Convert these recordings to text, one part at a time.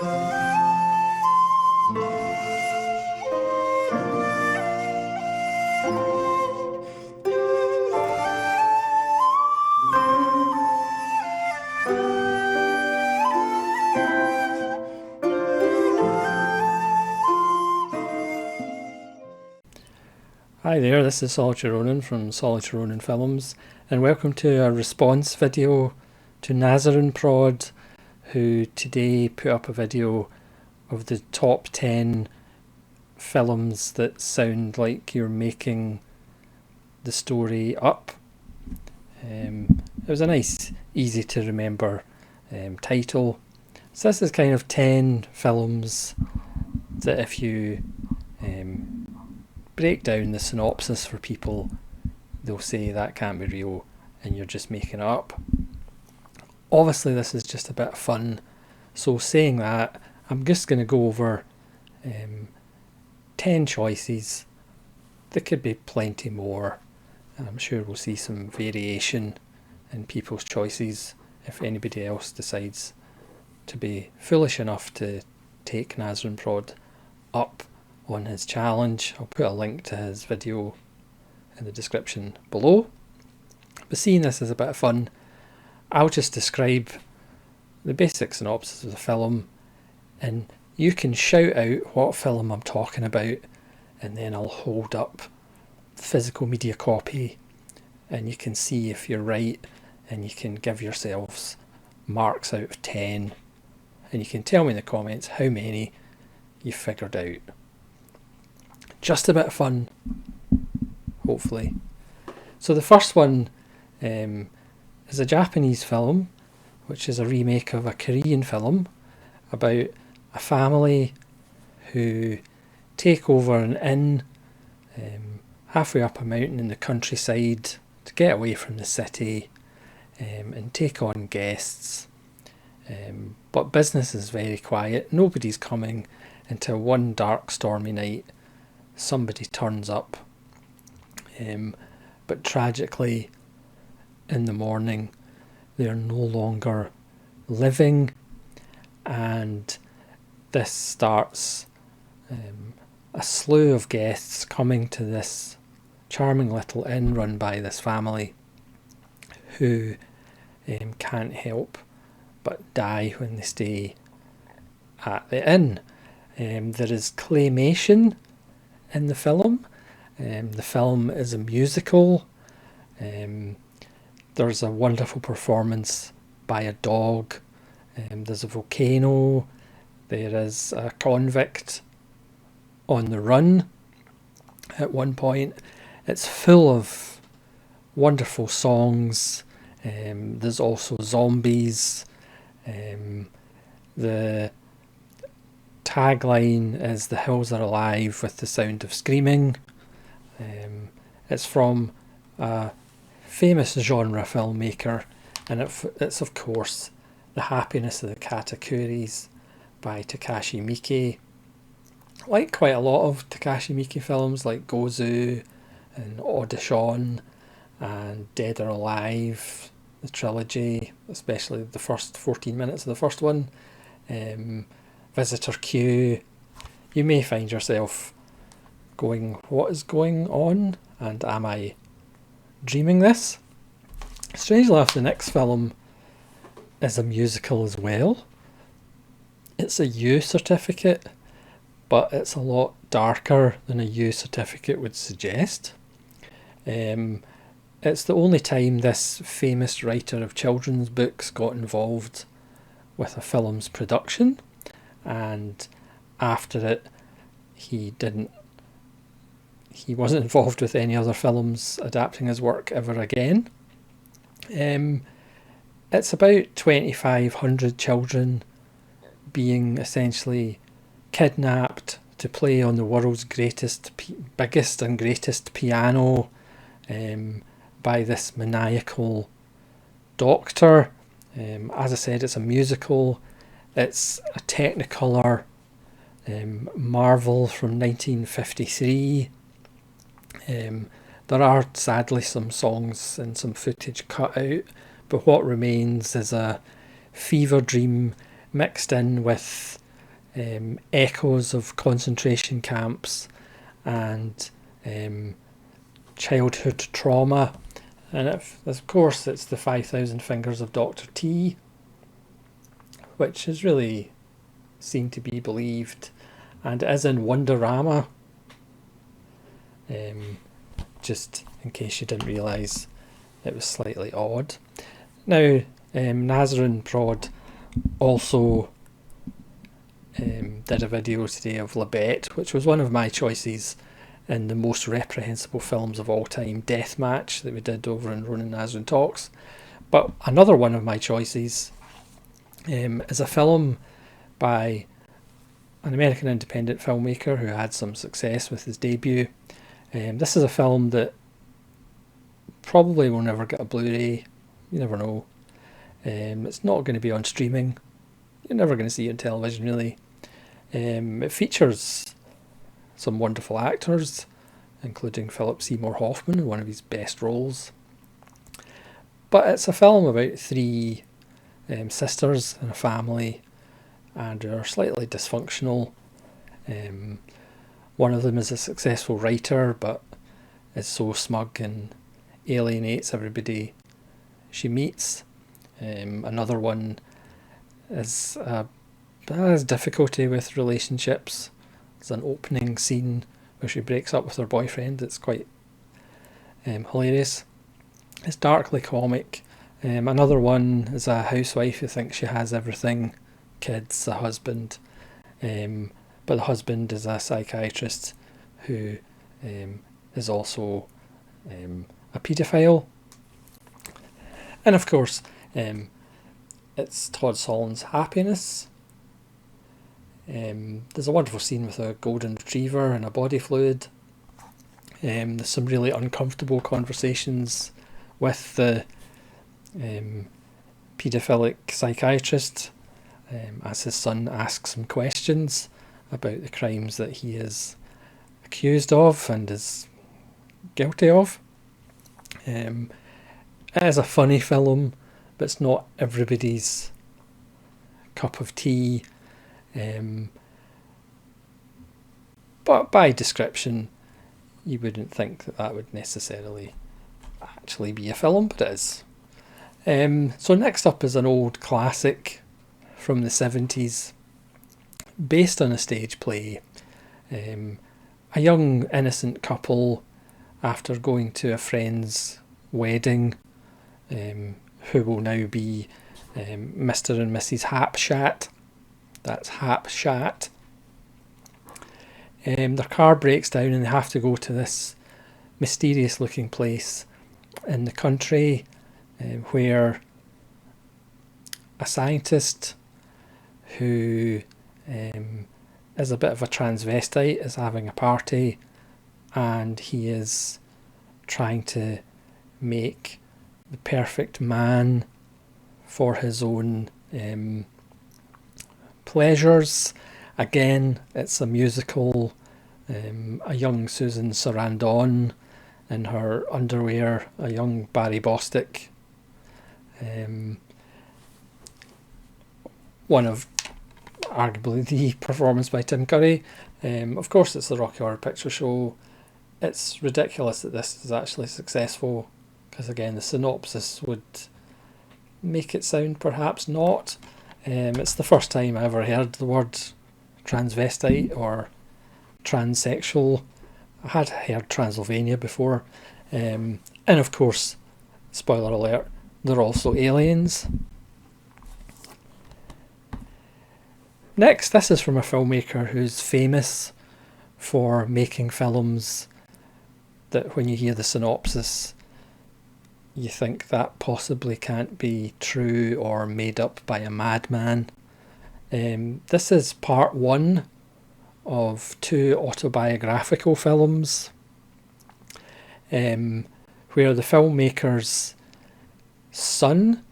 Hi there, this is Solitary Ronin from Solitary Ronin Films, and welcome to a response video to Nazarene Prod, who today put up a video of the top 10 films that sound like you're making the story up. It was a nice, easy to remember title. So this is kind of 10 films that if you break down the synopsis for people, they'll say that can't be real and you're just making it up. Obviously this is just a bit of fun, so saying that, I'm just going to go over 10 choices. There could be plenty more, and I'm sure we'll see some variation in people's choices if anybody else decides to be foolish enough to take Nazarene Prod up on his challenge. I'll put a link to his video in the description below. But seeing this as a bit of fun, I'll just describe the basic synopsis of the film, and you can shout out what film I'm talking about, and then I'll hold up the physical media copy and you can see if you're right, and you can give yourselves marks out of 10, and you can tell me in the comments how many you figured out. Just a bit of fun, hopefully. So the first one is a Japanese film, which is a remake of a Korean film about a family who take over an inn halfway up a mountain in the countryside to get away from the city and take on guests. But business is very quiet, nobody's coming until one dark stormy night somebody turns up, but tragically in the morning they're no longer living, and this starts a slew of guests coming to this charming little inn run by this family who can't help but die when they stay at the inn. There is claymation in the film. The film is a musical. There's a wonderful performance by a dog. There's a volcano. There is a convict on the run at one point. It's full of wonderful songs. There's also zombies. The tagline is "The hills are alive with the sound of screaming." It's from a famous genre filmmaker, and it's of course The Happiness of the Katakuris by Takashi Miike. I like quite a lot of Takashi Miike films like Gozu and Audition and Dead or Alive, the trilogy, especially the first 14 minutes of the first one. Visitor Q. You may find yourself going, what is going on, and am I dreaming this? Strangely enough, the next film is a musical as well. It's a U certificate, but it's a lot darker than a U certificate would suggest. It's the only time this famous writer of children's books got involved with a film's production, and after it he wasn't involved with any other films adapting his work ever again. It's about 2,500 children being essentially kidnapped to play on the world's biggest and greatest piano by this maniacal doctor. As I said, it's a musical. It's a Technicolor marvel from 1953. There are sadly some songs and some footage cut out, but what remains is a fever dream mixed in with echoes of concentration camps and childhood trauma. And of course it's the 5,000 Fingers of Dr. T, which is really seen to be believed, and it is in Wonderama, just in case you didn't realise it was slightly odd. Now, Nazarene Prod also did a video today of Labette, which was one of my choices in the most reprehensible films of all time, Deathmatch, that we did over in Ronan Nazarene Talks. But another one of my choices is a film by an American independent filmmaker who had some success with his debut. This is a film that probably will never get a Blu-ray. You never know. It's not going to be on streaming. You're never going to see it on television, really. It features some wonderful actors, including Philip Seymour Hoffman in one of his best roles. But it's a film about three sisters in a family, and they're slightly dysfunctional. One of them is a successful writer, but is so smug and alienates everybody she meets. Another one has difficulty with relationships. There's an opening scene where she breaks up with her boyfriend. It's quite hilarious. It's darkly comic. Another one is a housewife who thinks she has everything, kids, a husband, but the husband is a psychiatrist who is also a paedophile. And of course, it's Todds Happiness. There's a wonderful scene with a golden retriever and a body fluid. There's some really uncomfortable conversations with the paedophilic psychiatrist as his son asks him questions about the crimes that he is accused of and is guilty of. It is a funny film, but it's not everybody's cup of tea. But by description, you wouldn't think that would necessarily actually be a film, but it is. So next up is an old classic from the 70s, based on a stage play. A young innocent couple, after going to a friend's wedding, who will now be Mr. and Mrs. Hapshat. That's Hapshat. Their car breaks down and they have to go to this mysterious looking place in the country where a scientist who is a bit of a transvestite is having a party, and he is trying to make the perfect man for his own pleasures. Again, it's a musical. A young Susan Sarandon in her underwear, a young Barry Bostwick, one of arguably the performance by Tim Curry. Of course, it's the Rocky Horror Picture Show. It's ridiculous that this is actually successful, because again, the synopsis would make it sound perhaps not. It's the first time I ever heard the word transvestite or transsexual. I had heard Transylvania before, and of course, spoiler alert, they're also aliens. Next, this is from a filmmaker who's famous for making films that when you hear the synopsis you think that possibly can't be true or made up by a madman. This is part one of two autobiographical films, where the filmmaker's son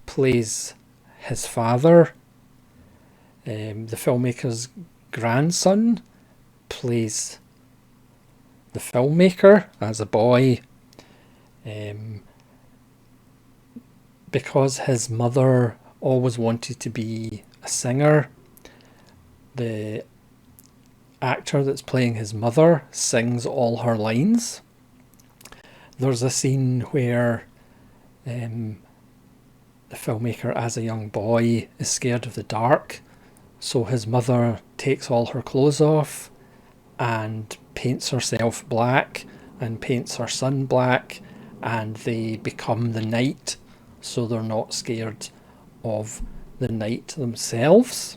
plays his father. The filmmaker's grandson plays the filmmaker as a boy. Because his mother always wanted to be a singer, the actor that's playing his mother sings all her lines. There's a scene where the filmmaker, as a young boy, is scared of the dark, so his mother takes all her clothes off and paints herself black and paints her son black, and they become the night, so they're not scared of the night themselves.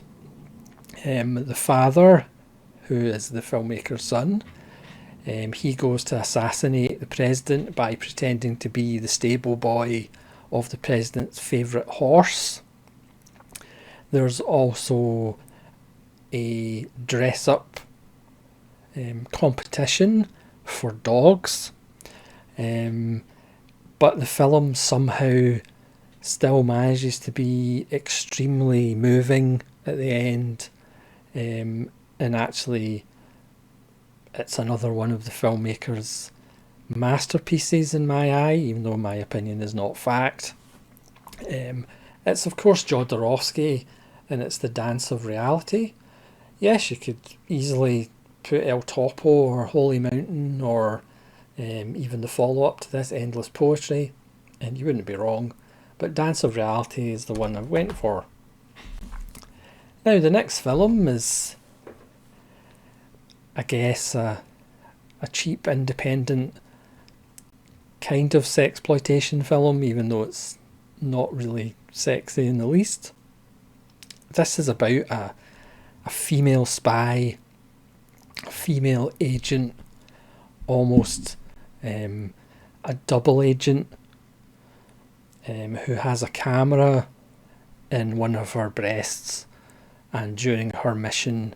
The father, who is the filmmaker's son, he goes to assassinate the president by pretending to be the stable boy of the president's favourite horse. There's also a dress-up competition for dogs, but the film somehow still manages to be extremely moving at the end, and actually it's another one of the filmmaker's masterpieces in my eye, even though my opinion is not fact. It's of course Jodorowsky, and it's the dance of reality. Yes, you could easily put El Topo or Holy Mountain or even the follow-up to this, Endless Poetry, and you wouldn't be wrong, but Dance of Reality is the one I went for. Now the next film is, I guess, a cheap independent kind of sexploitation film, even though it's not really sexy in the least. This is about a female spy, a female agent, almost a double agent, who has a camera in one of her breasts, and during her mission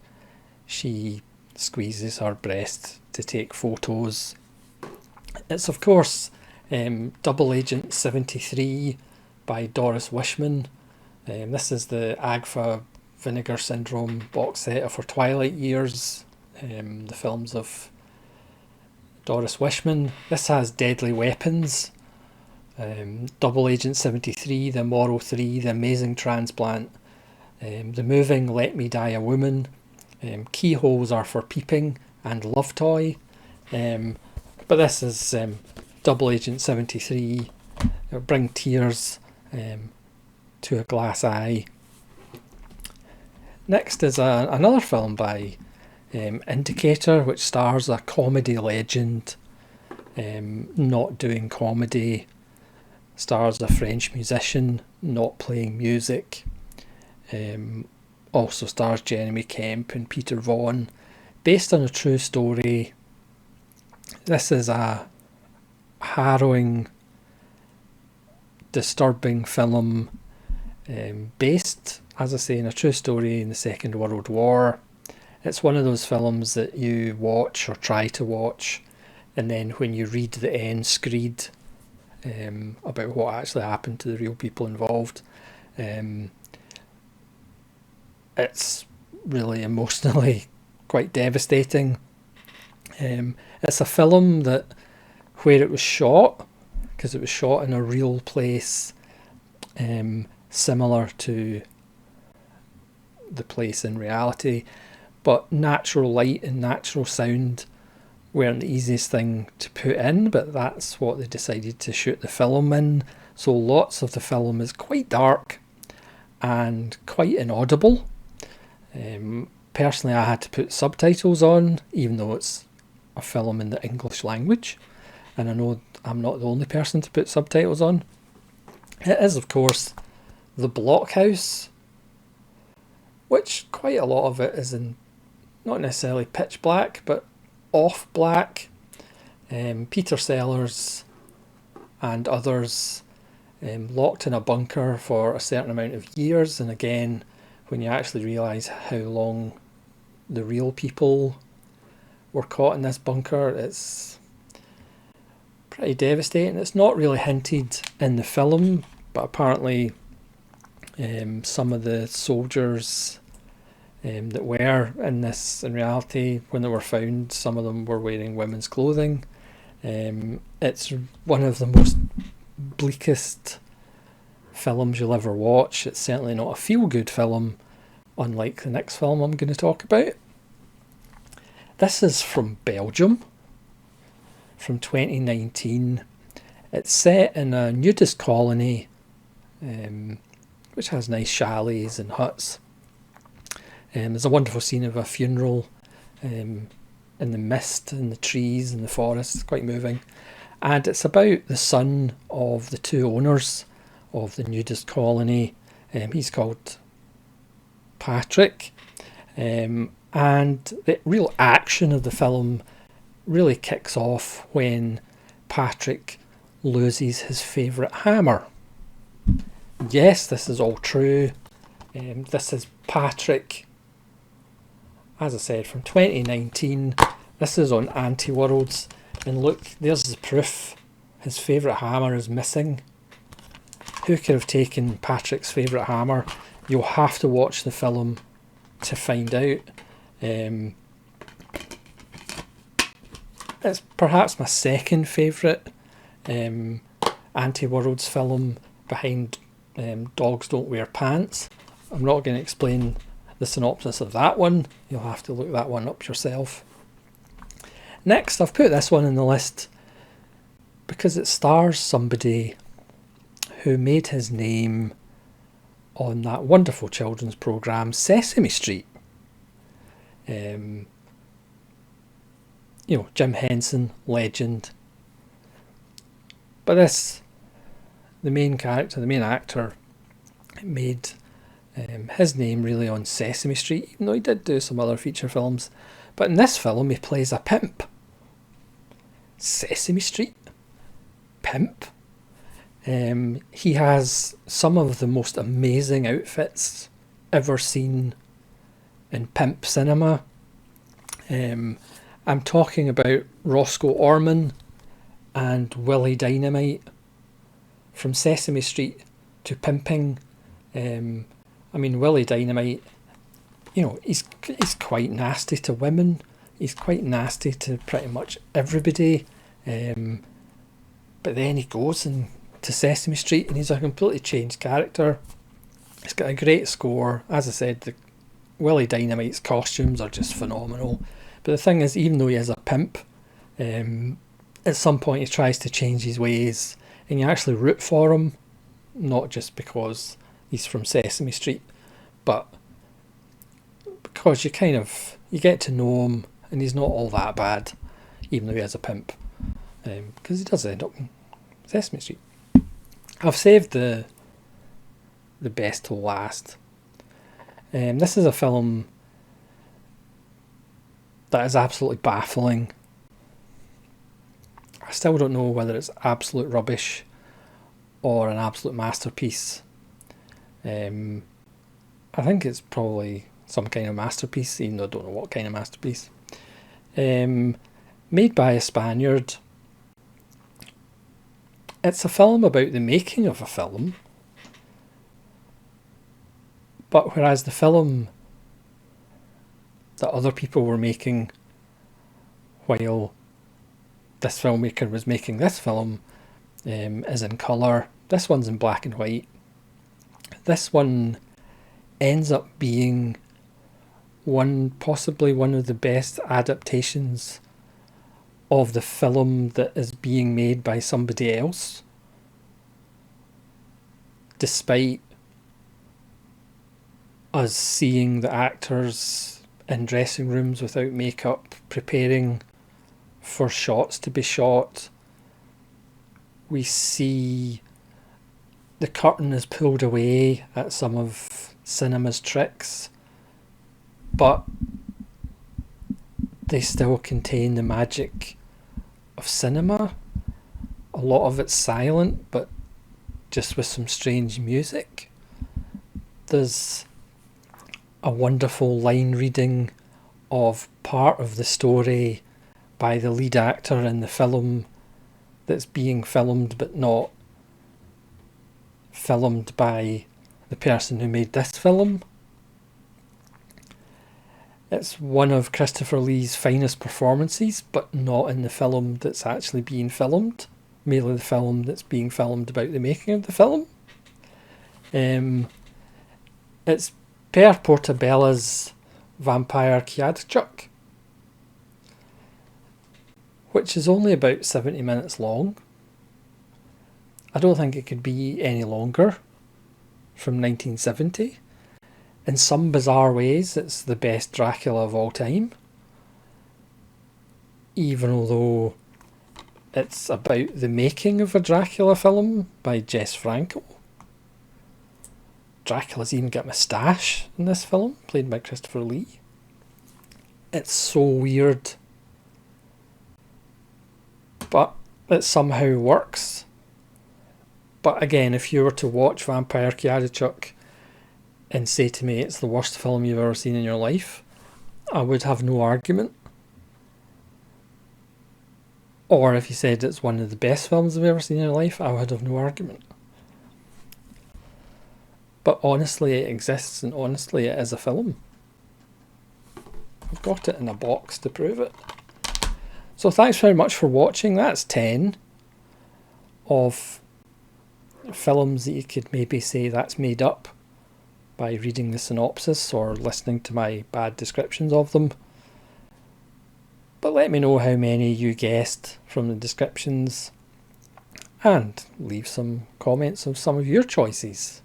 she squeezes her breast to take photos. It's of course Double Agent 73 by Doris Wishman. This is the Agfa Vinegar Syndrome box set of her Twilight years, the films of Doris Wishman. This has Deadly Weapons, Double Agent 73, The Immoral 3, The Amazing Transplant, The Moving Let Me Die a Woman, Keyholes Are for Peeping, and Love Toy. But this is Double Agent 73. It'll bring tears to a glass eye. Next is another film by Indicator, which stars a comedy legend not doing comedy, stars a French musician not playing music, also stars Jeremy Kemp and Peter Vaughan, based on a true story. This is a harrowing, disturbing film based, as I say, in a true story in the Second World War. It's one of those films that you watch or try to watch, and then when you read the end screed about what actually happened to the real people involved, it's really emotionally quite devastating. It's a film that, where it was shot, because it was shot in a real place, similar to the place in reality, but natural light and natural sound weren't the easiest thing to put in, but that's what they decided to shoot the film in. So lots of the film is quite dark and quite inaudible. Personally, I had to put subtitles on, even though it's a film in the English language, and I know I'm not the only person to put subtitles on. It is, of course, The Blockhouse, which quite a lot of it is in not necessarily pitch black, but off black. Peter Sellers and others locked in a bunker for a certain amount of years, and again, when you actually realise how long the real people were caught in this bunker, it's pretty devastating. It's not really hinted in the film, but apparently some of the soldiers that were in this in reality, when they were found, some of them were wearing women's clothing. It's one of the most bleakest films you'll ever watch. It's certainly not a feel-good film, unlike the next film I'm going to talk about. This is from Belgium, from 2019. It's set in a nudist colony, which has nice chalets and huts. There's a wonderful scene of a funeral in the mist and the trees and the forest. It's quite moving. And it's about the son of the two owners of the nudist colony. He's called Patrick. And the real action of the film really kicks off when Patrick loses his favourite hammer. Yes, this is all true. This is Patrick, as I said, from 2019. This is on Anti-Worlds. And look, there's the proof. His favourite hammer is missing. Who could have taken Patrick's favourite hammer? You'll have to watch the film to find out. It's perhaps my second favourite Anti-Worlds film behind Dogs Don't Wear Pants. I'm not going to explain the synopsis of that one. You'll have to look that one up yourself. Next, I've put this one in the list because it stars somebody who made his name on that wonderful children's programme Sesame Street. Jim Henson, legend. But the main actor, made his name really on Sesame Street, even though he did do some other feature films. But in this film, he plays a pimp. Sesame Street? Pimp? He has some of the most amazing outfits ever seen in pimp cinema. I'm talking about Roscoe Orman and Willie Dynamite. From Sesame Street to pimping. Willie Dynamite, he's quite nasty to women. He's quite nasty to pretty much everybody. But then he goes to Sesame Street and he's a completely changed character. He's got a great score. As I said, Willie Dynamite's costumes are just phenomenal. But the thing is, even though he is a pimp, at some point he tries to change his ways and you actually root for him, not just because he's from Sesame Street, but because you get to know him and he's not all that bad, even though he is a pimp, because he does end up in Sesame Street. I've saved the best till last. This is a film that is absolutely baffling. I still don't know whether it's absolute rubbish or an absolute masterpiece. I think it's probably some kind of masterpiece, even though I don't know what kind of masterpiece. Made by a Spaniard. It's a film about the making of a film. But whereas the film that other people were making while this filmmaker was making this film is in colour, this one's in black and white. This one ends up being possibly one of the best adaptations of the film that is being made by somebody else, despite us seeing the actors in dressing rooms without makeup preparing for shots to be shot. We see the curtain is pulled away at some of cinema's tricks, but they still contain the magic of cinema. A lot of it's silent, but just with some strange music. There's a wonderful line reading of part of the story by the lead actor in the film that's being filmed but not filmed by the person who made this film. It's one of Christopher Lee's finest performances, but not in the film that's actually being filmed, merely the film that's being filmed about the making of the film. It's Per Portabella's Vampire Katakuris, which is only about 70 minutes long. I don't think it could be any longer, from 1970. In some bizarre ways, it's the best Dracula of all time. Even although it's about the making of a Dracula film by Jess Franco. Dracula's even got a moustache in this film, played by Christopher Lee. It's so weird, but it somehow works. But again, if you were to watch Vampire Katakuris and say to me it's the worst film you've ever seen in your life, I would have no argument. Or if you said it's one of the best films I've ever seen in your life, I would have no argument. But honestly, it exists, and honestly, it is a film. I've got it in a box to prove it. So thanks very much for watching. That's 10 of films that you could maybe say that's made up by reading the synopsis or listening to my bad descriptions of them. But let me know how many you guessed from the descriptions, and leave some comments of some of your choices.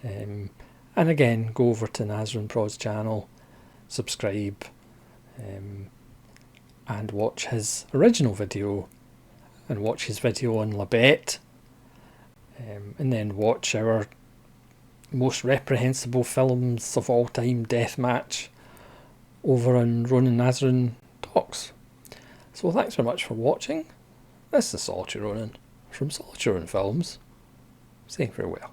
And again, go over to Nazarene Prod's channel, subscribe, and watch his original video, and watch his video on Labette, and then watch our most reprehensible films of all time deathmatch over on Ronan Nazarene Talks. So thanks very much for watching. This is Solitary Ronan from Solitary Ronan Films, saying farewell.